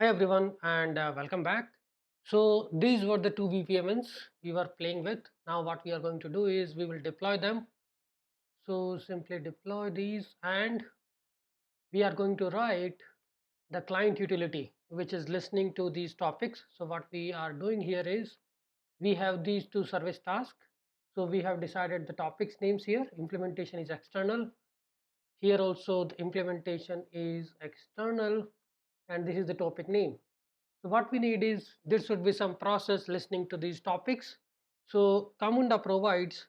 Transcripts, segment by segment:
Hi everyone and welcome back. So these were the two BPMNs we were playing with. Now what we are going to do is we will deploy them. So simply deploy these and we are going to write the client utility which is listening to these topics. So what we are doing here is we have these two service tasks. So we have decided the topics names here. Implementation is external. Here also the implementation is external and this is the topic name. So what we need is there should be some process listening to these topics. So Camunda provides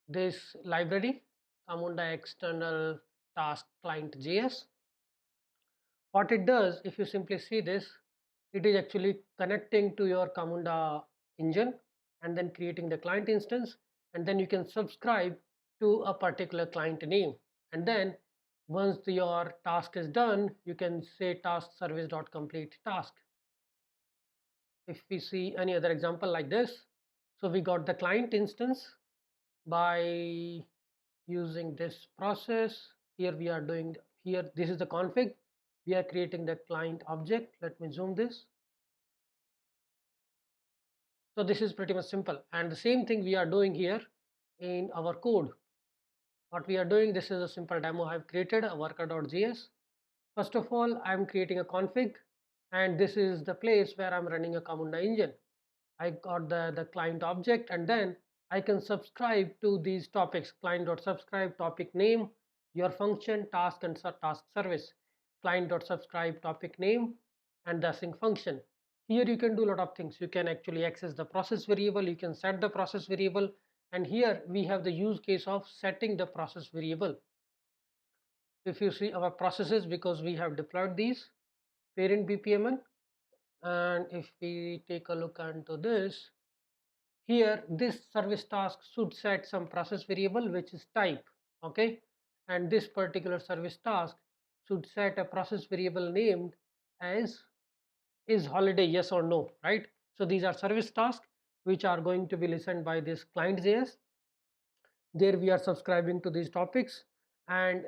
this library, Camunda external task client JS. What it does, if you simply see this, it is actually connecting to your Camunda engine and then creating the client instance, and then you can subscribe to a particular client name. And then once your task is done, you can say task service.complete task. If we see any other example like this, so we got the client instance by using this process. Here we are doing, here this is the config, we are creating the client object. Let me zoom this. So this is pretty much simple, and the same thing we are doing here in our code. What we are doing, this is a simple demo I have created, a worker.js. First of all, I am creating a config, and this is the place where I'm running a Camunda engine. I got the client object, and then I can subscribe to these topics. Client.subscribe topic name, your function, task and task service. Client.subscribe topic name and the sync function. Here you can do a lot of things. You can actually access the process variable, you can set the process variable, and here we have the use case of setting the process variable. If you see our processes, because we have deployed these parent BPMN, and if we take a look into this, here this service task should set some process variable which is type, okay, and this particular service task should set a process variable named as is holiday yes or no, right? So these are service tasks which are going to be listened by this client JS. There we are subscribing to these topics, and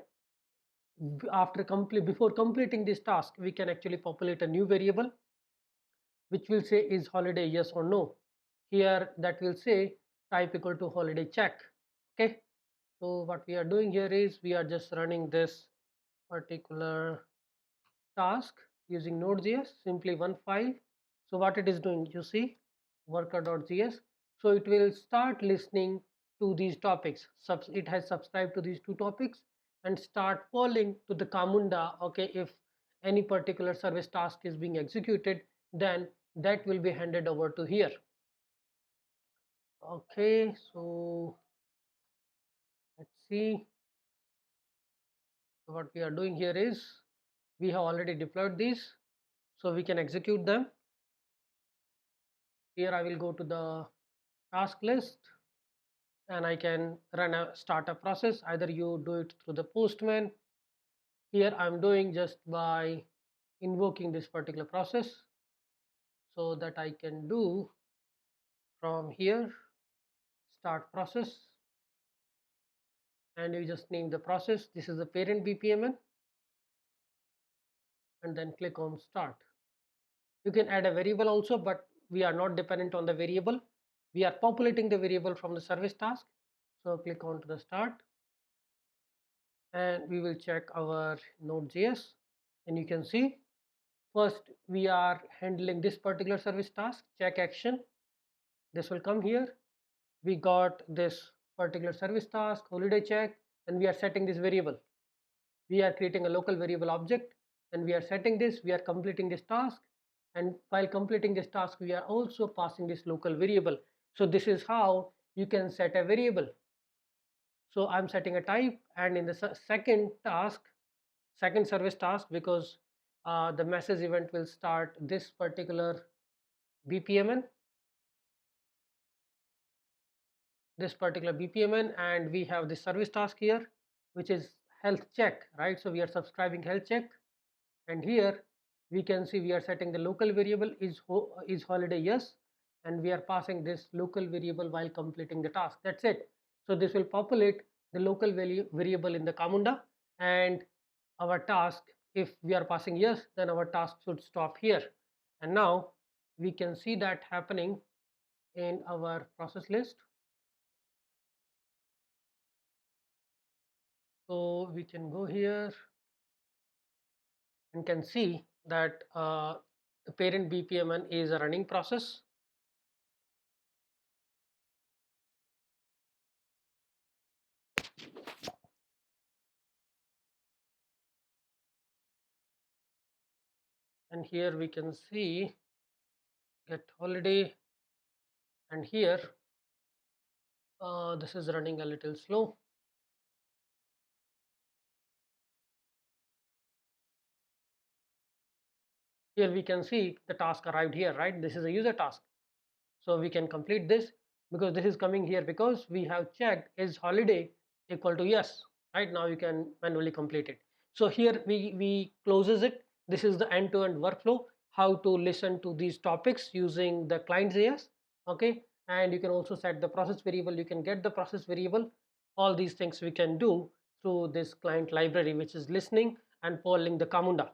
before completing this task we can actually populate a new variable which will say is holiday yes or no. Here that will say type equal to holiday check. Okay, so what we are doing here is we are just running this particular task using node.js, simply one file. So what it is doing, you see, worker.js. So it will start listening to these topics. It has subscribed to these two topics and start polling to the Camunda. Okay, if any particular service task is being executed, then that will be handed over to here. Okay, so let's see. So what we are doing here is we have already deployed these, so we can execute them. Here I will go to the task list and I can start a process. Either you do it through the postman. Here I'm doing just by invoking this particular process, so that I can do from here start process, and you just name the process. This is the parent BPMN, and then click on start. You can add a variable also, but we are not dependent on the variable. We are populating the variable from the service task. So click on to the start, and we will check our node.js, and you can see first we are handling this particular service task, check action. This will come here. We got this particular service task, holiday check, and we are setting this variable. We are creating a local variable object, and we are setting this. We are completing this task, and while completing this task we are also passing this local variable. So this is how you can set a variable. So I'm setting a type, and in the second service task, because the message event will start this particular BPMN, and we have this service task here which is health check, right? So we are subscribing health check, and here we can see we are setting the local variable is holiday yes, and we are passing this local variable while completing the task. That's it. So this will populate the local variable in the Camunda, and our task, if we are passing yes, then our task should stop here. and now we can see that happening in our process list. So we can go here and can see that the parent BPMN is a running process. And here we can see get holiday, and here this is running a little slow. Here we can see the task arrived here, right? This is a user task. So we can complete this because this is coming here because we have checked is holiday equal to yes, right? Now you can manually complete it. So here we closes it. This is the end-to-end workflow, how to listen to these topics using the client.js. Okay, and you can also set the process variable, you can get the process variable. All these things we can do through this client library, which is listening and polling the Camunda.